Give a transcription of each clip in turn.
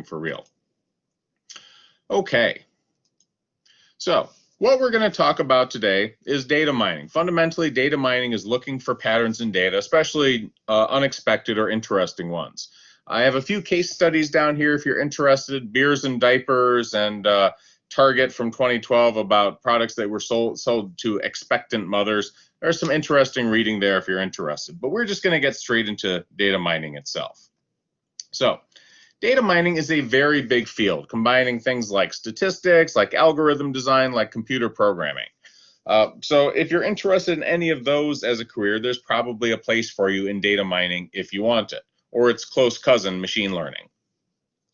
for real. Okay, so what we're going to talk about today is data mining. Fundamentally, data mining is looking for patterns in data, especially unexpected or interesting ones. I have a few case studies down here if you're interested, beers and diapers and Target from 2012 about products that were sold to expectant mothers. There's some interesting reading there if you're interested, but we're just going to get straight into data mining itself. So data mining is a very big field, combining things like statistics, like algorithm design, like computer programming. So if you're interested in any of those as a career, there's probably a place for you in data mining if you want it, or its close cousin, machine learning.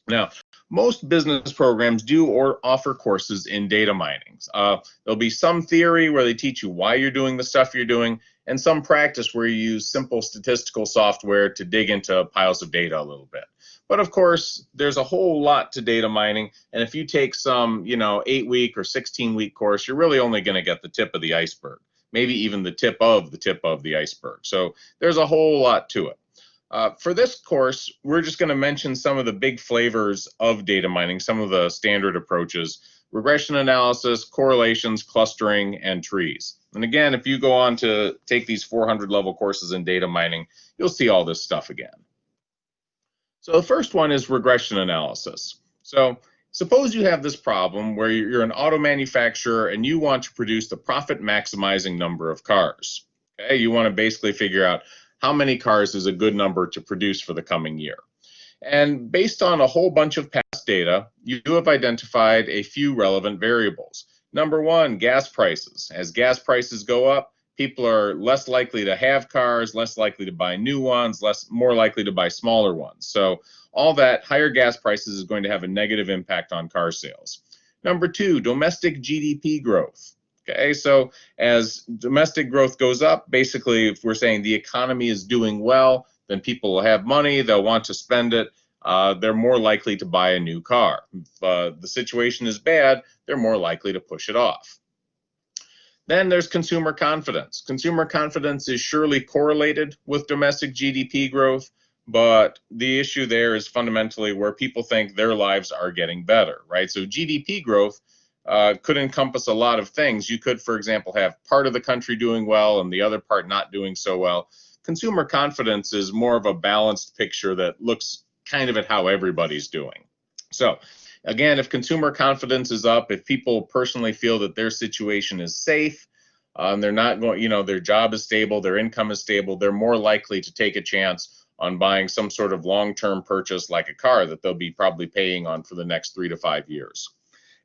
Now, most business programs do or offer courses in data mining. There'll be some theory where they teach you why you're doing the stuff you're doing, and some practice where you use simple statistical software to dig into piles of data a little bit. But of course, there's a whole lot to data mining, and if you take some, 8-week or 16-week course, you're really only going to get the tip of the iceberg, maybe even the tip of the iceberg. So there's a whole lot to it. For this course, we're just going to mention some of the big flavors of data mining, some of the standard approaches: regression analysis, correlations, clustering, and trees. And again, if you go on to take these 400-level courses in data mining, you'll see all this stuff again. So the first one is regression analysis. So suppose you have this problem where you're an auto manufacturer and you want to produce the profit maximizing number of cars. Okay, you want to basically figure out how many cars is a good number to produce for the coming year. And based on a whole bunch of past data, you have identified a few relevant variables. Number one, gas prices. As gas prices go up, people are less likely to have cars, less likely to buy new ones, more likely to buy smaller ones. So all that, higher gas prices is going to have a negative impact on car sales. Number two, domestic GDP growth. Okay, so as domestic growth goes up, basically if we're saying the economy is doing well, then people will have money, they'll want to spend it, they're more likely to buy a new car. If the situation is bad, they're more likely to push it off. Then there's consumer confidence. Consumer confidence is surely correlated with domestic GDP growth, but the issue there is fundamentally where people think their lives are getting better, right? So GDP growth could encompass a lot of things. You could, for example, have part of the country doing well and the other part not doing so well. Consumer confidence is more of a balanced picture that looks kind of at how everybody's doing. So again, if consumer confidence is up, if people personally feel that their situation is safe, and they're not going, their job is stable, their income is stable, they're more likely to take a chance on buying some sort of long-term purchase like a car that they'll be probably paying on for the next 3 to 5 years.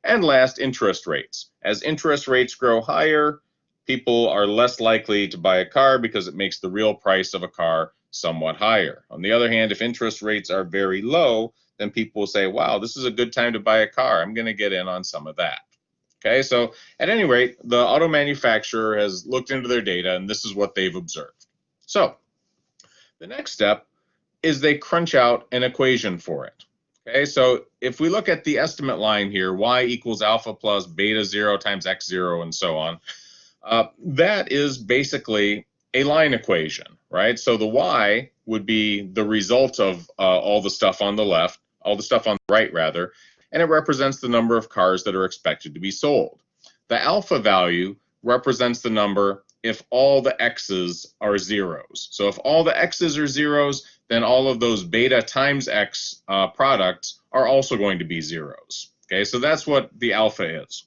And last, interest rates. As interest rates grow higher, people are less likely to buy a car because it makes the real price of a car somewhat higher. On the other hand, if interest rates are very low, then people will say, wow, this is a good time to buy a car. I'm going to get in on some of that. Okay, so at any rate, the auto manufacturer has looked into their data, and this is what they've observed. So the next step is they crunch out an equation for it. Okay, so if we look at the estimate line here, y equals alpha plus beta 0 times x 0 and so on, that is basically a line equation, right? So the y would be the result of all the stuff on the left, all the stuff on the right rather, and it represents the number of cars that are expected to be sold. The alpha value represents the number if all the x's are zeros. So if all the x's are zeros, then all of those beta times x products are also going to be zeros. Okay, so that's what the alpha is.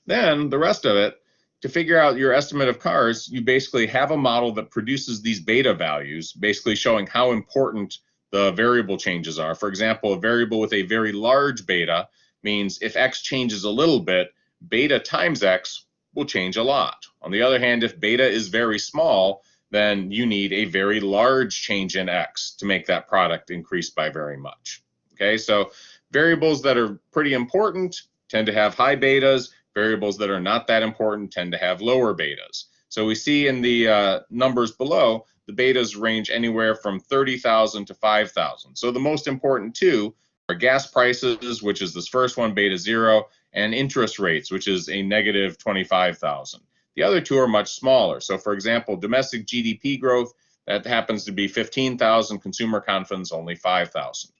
Then the rest of it, to figure out your estimate of cars, you basically have a model that produces these beta values, basically showing how important the variable changes are. For example, a variable with a very large beta means if x changes a little bit, beta times x will change a lot. On the other hand, if beta is very small, then you need a very large change in x to make that product increase by very much. Okay, so variables that are pretty important tend to have high betas. Variables that are not that important tend to have lower betas. So we see in the numbers below, the betas range anywhere from 30,000 to 5,000. So the most important two are gas prices, which is this first one, beta 0, and interest rates, which is a negative 25,000. The other two are much smaller. So for example, domestic GDP growth, that happens to be 15,000, consumer confidence only 5,000.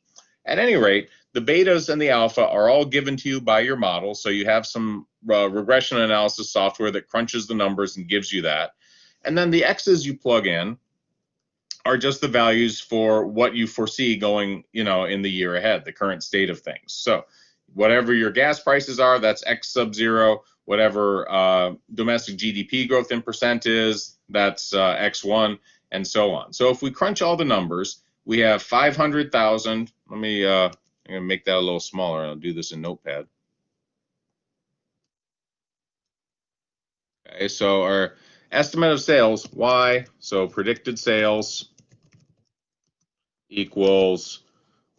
At any rate, the betas and the alpha are all given to you by your model, so you have some regression analysis software that crunches the numbers and gives you that. And then the x's you plug in are just the values for what you foresee going, in the year ahead, the current state of things. So whatever your gas prices are, that's x sub 0. Whatever domestic GDP growth in percent is, that's x1, and so on. So if we crunch all the numbers, we have 500,000. Let me I'm going to make that a little smaller. I'll do this in Notepad. Okay, so our estimate of sales, y, so predicted sales equals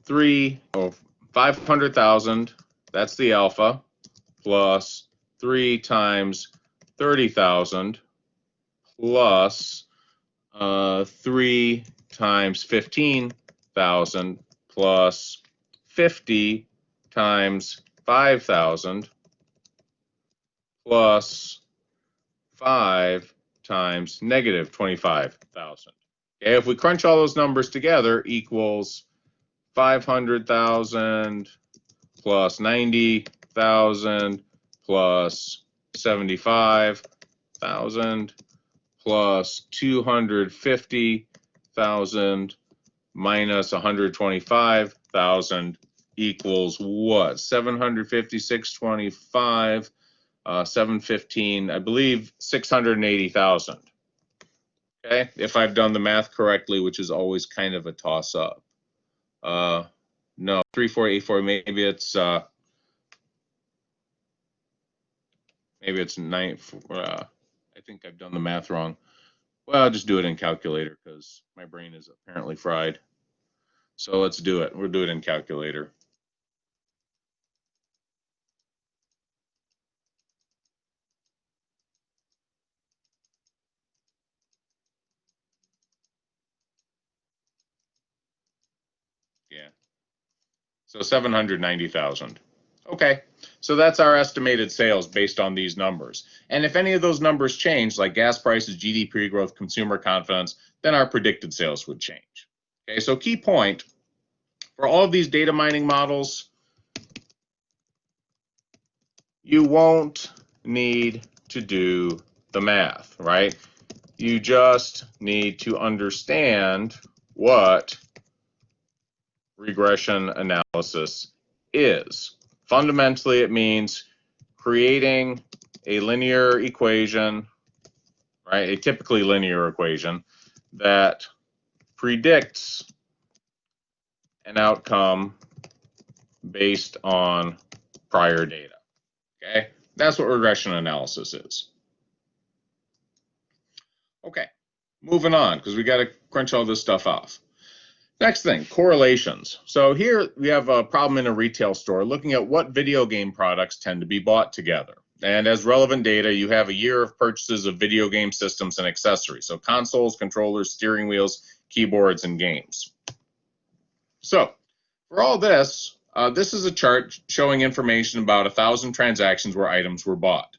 500,000, that's the alpha, plus 3 times 30,000 plus 3 times 15,000 plus 50 times 5,000 plus 5 times negative 25,000. Okay, if we crunch all those numbers together, equals 500,000 plus 90,000 plus 75,000 plus 250,000 minus 125,000 equals what? 756.25, 715, I believe 680,000. Okay, if I've done the math correctly, which is always kind of a toss up. No, 3484, maybe it's 9. I think I've done the math wrong. Well, I'll just do it in calculator because my brain is apparently fried. So let's do it. We'll do it in calculator. Yeah. So 790,000. Okay, so that's our estimated sales based on these numbers. And if any of those numbers change, like gas prices, GDP growth, consumer confidence, then our predicted sales would change. Okay, so key point, for all of these data mining models, you won't need to do the math, right? You just need to understand what regression analysis is. Fundamentally, it means creating a linear equation, right? A typically linear equation that predicts an outcome based on prior data. Okay, that's what regression analysis is. Okay, moving on, because we got to crunch all this stuff off. Next thing, correlations. So here we have a problem in a retail store looking at what video game products tend to be bought together. And as relevant data, you have a year of purchases of video game systems and accessories. So consoles, controllers, steering wheels, keyboards, and games. So for all this, this is a chart showing information about 1,000 transactions where items were bought.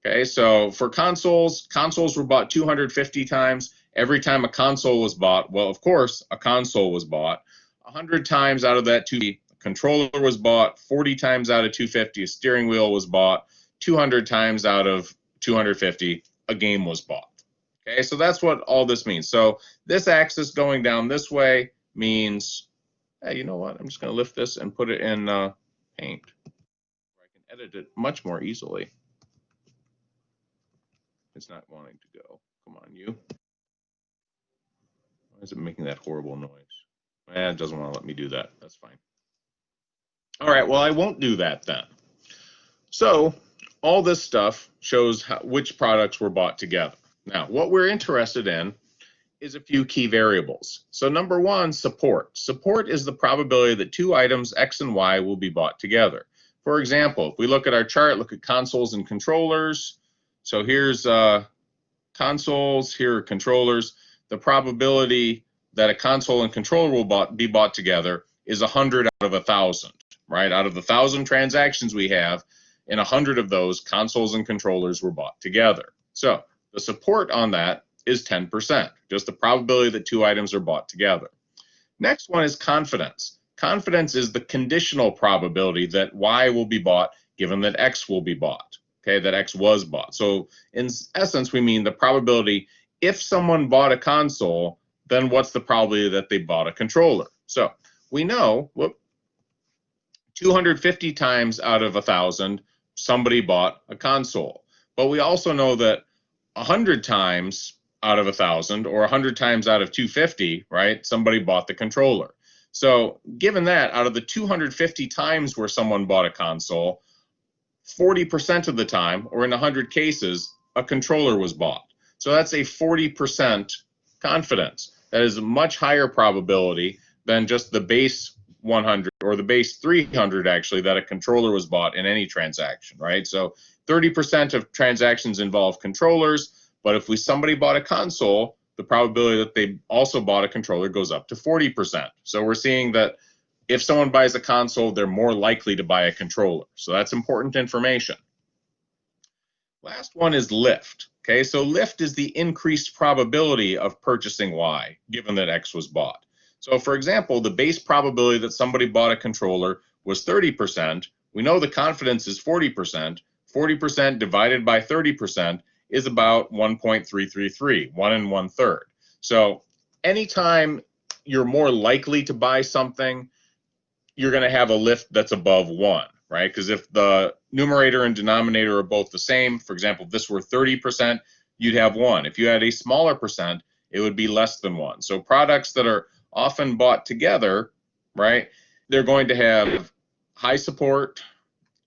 Okay, so for consoles were bought 250 times. Every time a console was bought, well, of course, a console was bought. 100 times out of that, a controller was bought. 40 times out of 250, a steering wheel was bought. 200 times out of 250, a game was bought. Okay, so that's what all this means. So this axis going down this way means, hey, you know what? I'm just going to lift this and put it in Paint. I can edit it much more easily. It's not wanting to go. Come on, you. Why is it making that horrible noise? It doesn't want to let me do that. That's fine. All right, well, I won't do that then. So all this stuff shows which products were bought together. Now, what we're interested in is a few key variables. So number one, support. Support is the probability that two items, X and Y, will be bought together. For example, if we look at our chart, look at consoles and controllers. So here's consoles, here are controllers. The probability that a console and controller will be bought together is 100 out of 1,000, right? Out of the 1,000 transactions we have, in 100 of those, consoles and controllers were bought together. So the support on that is 10%, just the probability that two items are bought together. Next one is confidence. Confidence is the conditional probability that Y will be bought given that X will be bought, okay, that X was bought. So in essence, we mean the probability if someone bought a console, then what's the probability that they bought a controller? So we know, 250 times out of 1,000, somebody bought a console. But we also know that 100 times out of 1,000 or 100 times out of 250, right, somebody bought the controller. So given that, out of the 250 times where someone bought a console, 40% of the time, or in 100 cases, a controller was bought. So that's a 40% confidence. That is a much higher probability than just the base 100 or the base 300 actually that a controller was bought in any transaction, right? So 30% of transactions involve controllers, but if somebody bought a console, the probability that they also bought a controller goes up to 40%. So we're seeing that if someone buys a console, they're more likely to buy a controller. So that's important information. Last one is lift. Okay, so lift is the increased probability of purchasing Y, given that X was bought. So for example, the base probability that somebody bought a controller was 30%. We know the confidence is 40%. 40% divided by 30% is about 1.333, 1 1/3. So anytime you're more likely to buy something, you're going to have a lift that's above 1, right? Because if the numerator and denominator are both the same, for example, if this were 30%, you'd have 1. If you had a smaller percent, it would be less than 1. So products that are often bought together, right, they're going to have high support.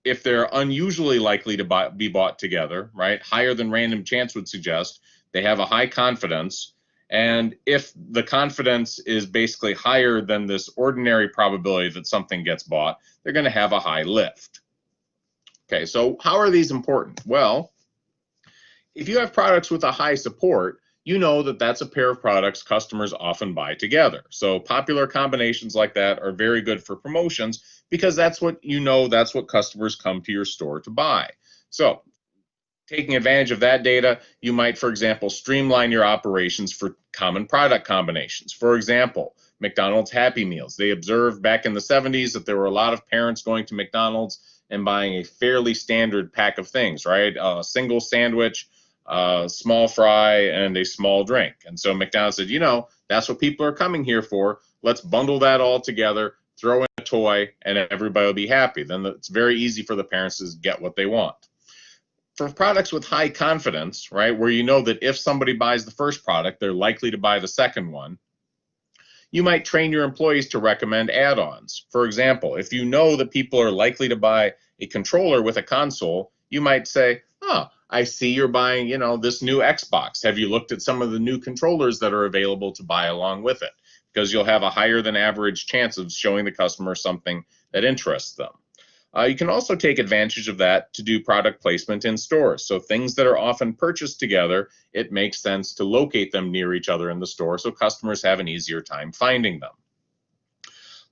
If they're unusually likely to be bought together, right, higher than random chance would suggest, they have a high confidence. And if the confidence is basically higher than this ordinary probability that something gets bought, they're going to have a high lift. Okay, so how are these important? Well, if you have products with a high support, you know that that's a pair of products customers often buy together. So popular combinations like that are very good for promotions because that's what that's what customers come to your store to buy. So taking advantage of that data, you might, for example, streamline your operations for common product combinations. For example, McDonald's Happy Meals. They observed back in the 70s that there were a lot of parents going to McDonald's and buying a fairly standard pack of things, right? A single sandwich, a small fry, and a small drink. And so McDonald's said, that's what people are coming here for. Let's bundle that all together, throw in a toy, and everybody will be happy. Then it's very easy for the parents to get what they want. For products with high confidence, right, where you know that if somebody buys the first product, they're likely to buy the second one, you might train your employees to recommend add-ons. For example, if you know that people are likely to buy a controller with a console, you might say, I see you're buying, this new Xbox. Have you looked at some of the new controllers that are available to buy along with it? Because you'll have a higher than average chance of showing the customer something that interests them. You can also take advantage of that to do product placement in stores. So things that are often purchased together, it makes sense to locate them near each other in the store so customers have an easier time finding them.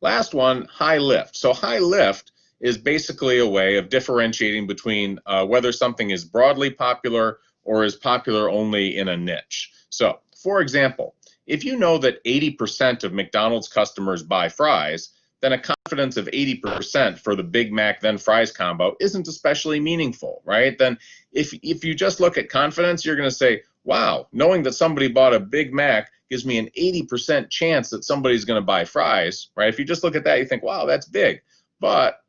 Last one, high lift. So high lift is basically a way of differentiating between whether something is broadly popular or is popular only in a niche. So for example, if you know that 80% of McDonald's customers buy fries, then a confidence of 80% for the Big Mac then fries combo isn't especially meaningful, right? Then if you just look at confidence, you're going to say, wow, knowing that somebody bought a Big Mac gives me an 80% chance that somebody's going to buy fries, right? If you just look at that, you think, wow, that's big. But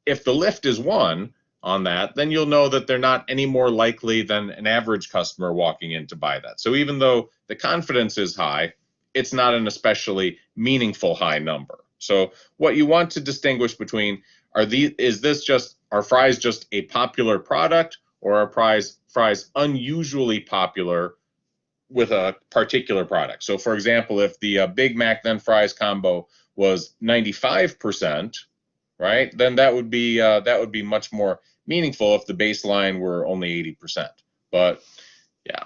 if the lift is 1 on that, then you'll know that they're not any more likely than an average customer walking in to buy that. So even though the confidence is high, it's not an especially meaningful high number. So what you want to distinguish between are fries just a popular product, or are fries unusually popular with a particular product? So for example, if the Big Mac then fries combo was 95%, right, then that would be much more meaningful if the baseline were only 80%. But yeah,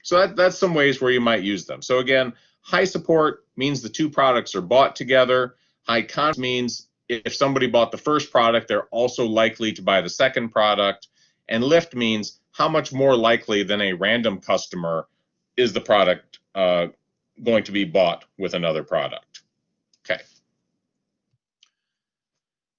so that's some ways where you might use them. So again, high support means the two products are bought together. High confidence means if somebody bought the first product, they're also likely to buy the second product. And lift means how much more likely than a random customer is the product going to be bought with another product. Okay.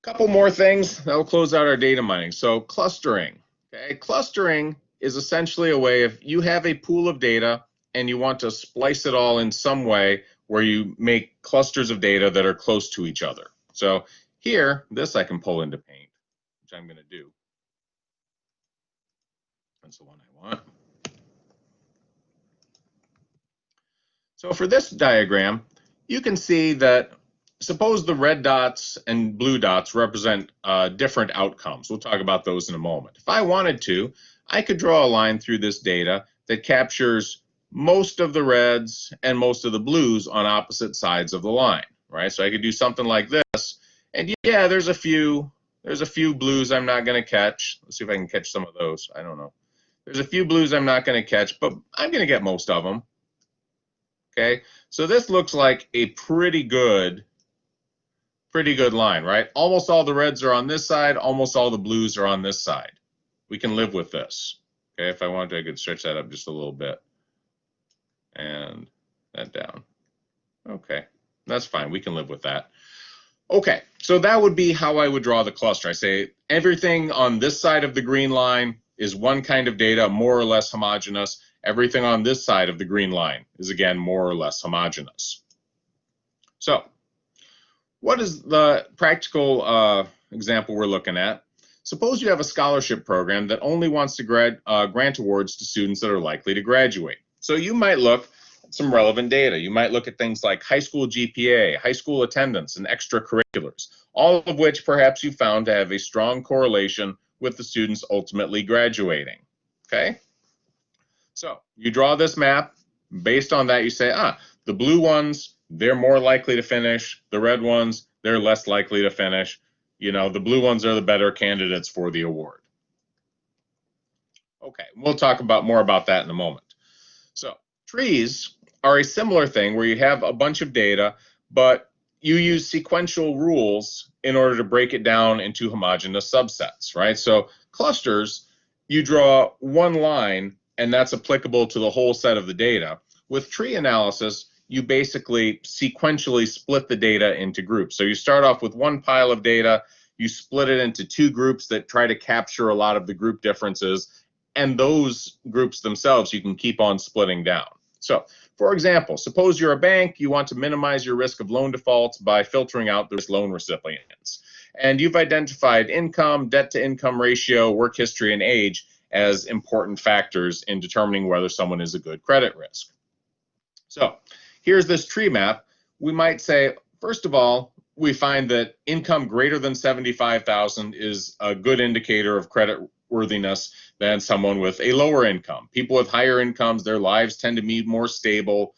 Couple more things that will close out our data mining. So clustering. Okay, clustering is essentially a way if you have a pool of data and you want to splice it all in some way where you make clusters of data that are close to each other. So here, this I can pull into Paint, which I'm going to do. That's the one I want. So for this diagram, you can see that suppose the red dots and blue dots represent different outcomes. We'll talk about those in a moment. If I wanted to, I could draw a line through this data that captures most of the reds and most of the blues on opposite sides of the line, right? So I could do something like this, and yeah, there's a few blues I'm not going to catch. Let's see if I can catch some of those. I don't know. There's a few blues I'm not going to catch, but I'm going to get most of them. Okay, so this looks like a pretty good line, right? Almost all the reds are on this side, almost all the blues are on this side. We can live with this. Okay, if I wanted to, I could stretch that up just a little bit and that down. Okay, that's fine. We can live with that. Okay, so that would be how I would draw the cluster. I say everything on this side of the green line is one kind of data, more or less homogeneous. Everything on this side of the green line is, again, more or less homogeneous. So what is the practical example we're looking at? Suppose you have a scholarship program that only wants to grant awards to students that are likely to graduate. So you might look at some relevant data. You might look at things like high school GPA, high school attendance, and extracurriculars, all of which perhaps you found to have a strong correlation with the students ultimately graduating. Okay? So you draw this map. Based on that, you say, the blue ones, they're more likely to finish. The red ones, they're less likely to finish. You know, the blue ones are the better candidates for the award. Okay, we'll talk more about that in a moment. So trees are a similar thing where you have a bunch of data, but you use sequential rules in order to break it down into homogeneous subsets, right? So clusters, you draw one line, and that's applicable to the whole set of the data. With tree analysis, you basically sequentially split the data into groups. So you start off with one pile of data, you split it into two groups that try to capture a lot of the group differences, and those groups themselves you can keep on splitting down. So, for example, suppose you're a bank, you want to minimize your risk of loan defaults by filtering out those loan recipients. And you've identified income, debt-to-income ratio, work history, and age as important factors in determining whether someone is a good credit risk. So here's this tree map. We might say, first of all, we find that income greater than $75,000 is a good indicator of credit worthiness than someone with a lower income. People with higher incomes, their lives tend to be more stable.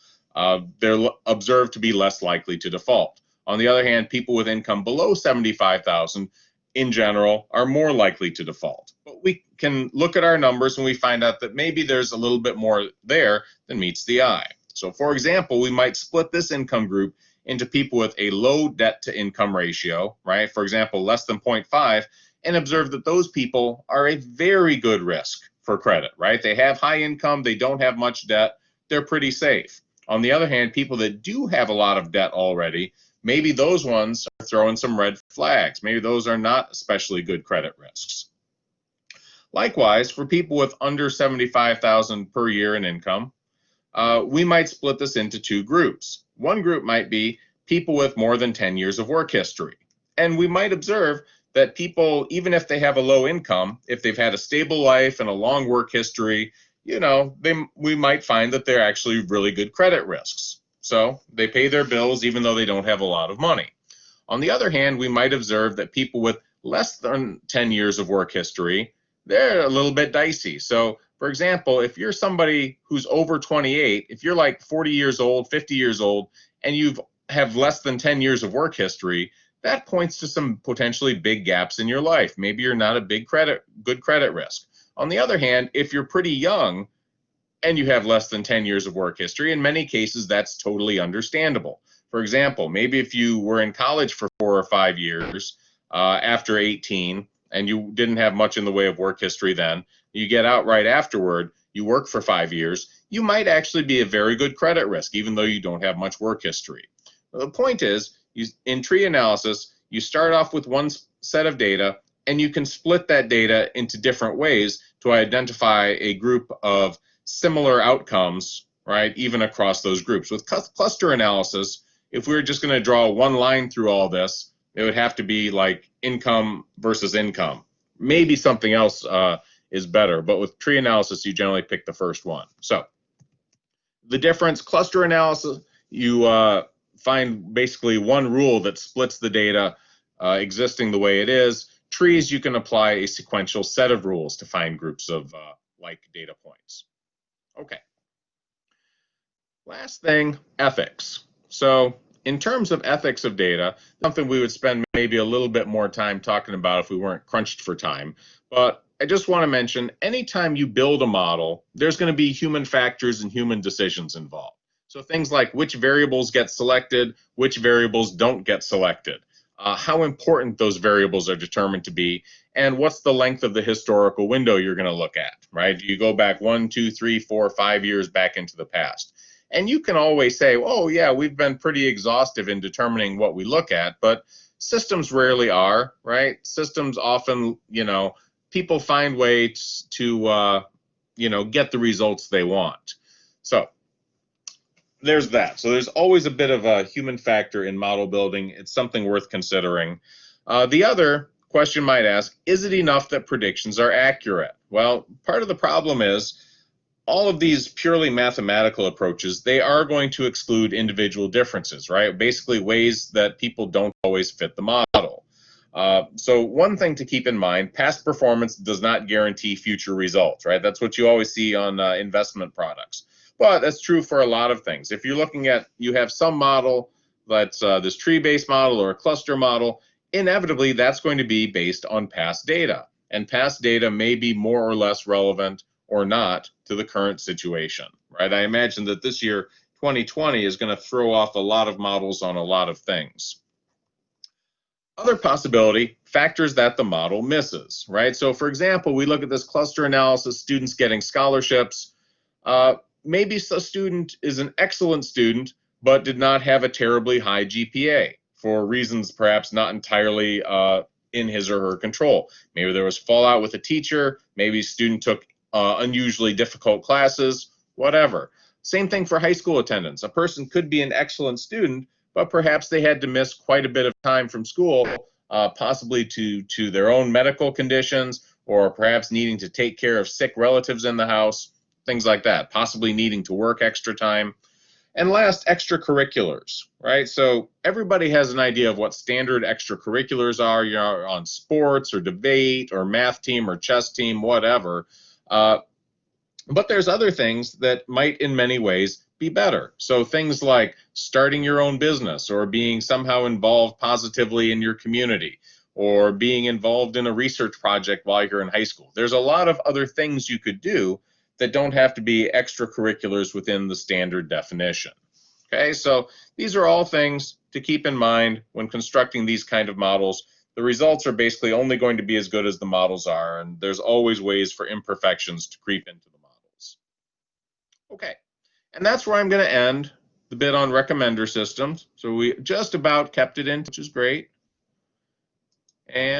They're observed to be less likely to default. On the other hand, people with income below $75,000 in general are more likely to default. But we can look at our numbers and we find out that maybe there's a little bit more there than meets the eye. So for example, we might split this income group into people with a low debt to income ratio, right? For example, less than 0.5, and observe that those people are a very good risk for credit, right? They have high income, they don't have much debt, they're pretty safe. On the other hand, people that do have a lot of debt already, maybe those ones are throwing some red flags. Maybe those are not especially good credit risks. Likewise, for people with under $75,000 per year in income, we might split this into two groups. One group might be people with more than 10 years of work history. And we might observe that people, even if they have a low income, if they've had a stable life and a long work history, you know, we might find that they're actually really good credit risks. So they pay their bills even though they don't have a lot of money. On the other hand, we might observe that people with less than 10 years of work history, they're a little bit dicey. So for example, if you're somebody who's over 28, if you're like 40 years old, 50 years old, and you have less than 10 years of work history, that points to some potentially big gaps in your life. Maybe you're not a good credit risk. On the other hand, if you're pretty young and you have less than 10 years of work history, in many cases, that's totally understandable. For example, maybe if you were in college for 4 or 5 years after 18, and you didn't have much in the way of work history then, you get out right afterward, you work for 5 years, you might actually be a very good credit risk, even though you don't have much work history. The point is, in tree analysis, you start off with one set of data, and you can split that data into different ways to identify a group of similar outcomes, right, even across those groups. With cluster analysis, if we were just going to draw one line through all this, it would have to be like income versus income. Maybe something else is better, but with tree analysis, you generally pick the first one. So the difference, cluster analysis, you find basically one rule that splits the data existing the way it is. Trees, you can apply a sequential set of rules to find groups of like data points. Okay. Last thing, ethics. So in terms of ethics of data, something we would spend maybe a little bit more time talking about if we weren't crunched for time. But I just want to mention, anytime you build a model, there's going to be human factors and human decisions involved. So things like which variables get selected, which variables don't get selected, how important those variables are determined to be, and what's the length of the historical window you're going to look at, right? You go back 1, 2, 3, 4, 5 years back into the past. And you can always say, oh, yeah, we've been pretty exhaustive in determining what we look at, but systems rarely are, right? Systems often, people find ways to, get the results they want. So there's that. So there's always a bit of a human factor in model building. It's something worth considering. The other question might ask, is it enough that predictions are accurate? Well, part of the problem is all of these purely mathematical approaches, they are going to exclude individual differences, right? Basically ways that people don't always fit the model. So one thing to keep in mind, past performance does not guarantee future results, right? That's what you always see on investment products. But that's true for a lot of things. If you're looking at, you have some model that's this tree-based model or a cluster model, inevitably that's going to be based on past data. And past data may be more or less relevant or not to the current situation, right? I imagine that this year, 2020, is going to throw off a lot of models on a lot of things. Other possibility, factors that the model misses, right? So for example, we look at this cluster analysis, students getting scholarships. Maybe a student is an excellent student, but did not have a terribly high GPA for reasons perhaps not entirely in his or her control. Maybe there was fallout with a teacher, maybe a student took unusually difficult classes, whatever. Same thing for high school attendance. A person could be an excellent student, but perhaps they had to miss quite a bit of time from school, possibly to their own medical conditions, or perhaps needing to take care of sick relatives in the house, things like that, possibly needing to work extra time. And last, extracurriculars, right? So everybody has an idea of what standard extracurriculars are, on sports or debate or math team or chess team, whatever. But there's other things that might in many ways be better. So things like starting your own business or being somehow involved positively in your community or being involved in a research project while you're in high school. There's a lot of other things you could do that don't have to be extracurriculars within the standard definition. Okay, so these are all things to keep in mind when constructing these kind of models. The results are basically only going to be as good as the models are, and there's always ways for imperfections to creep into the models. Okay, and that's where I'm going to end the bit on recommender systems. So we just about kept it in, which is great. And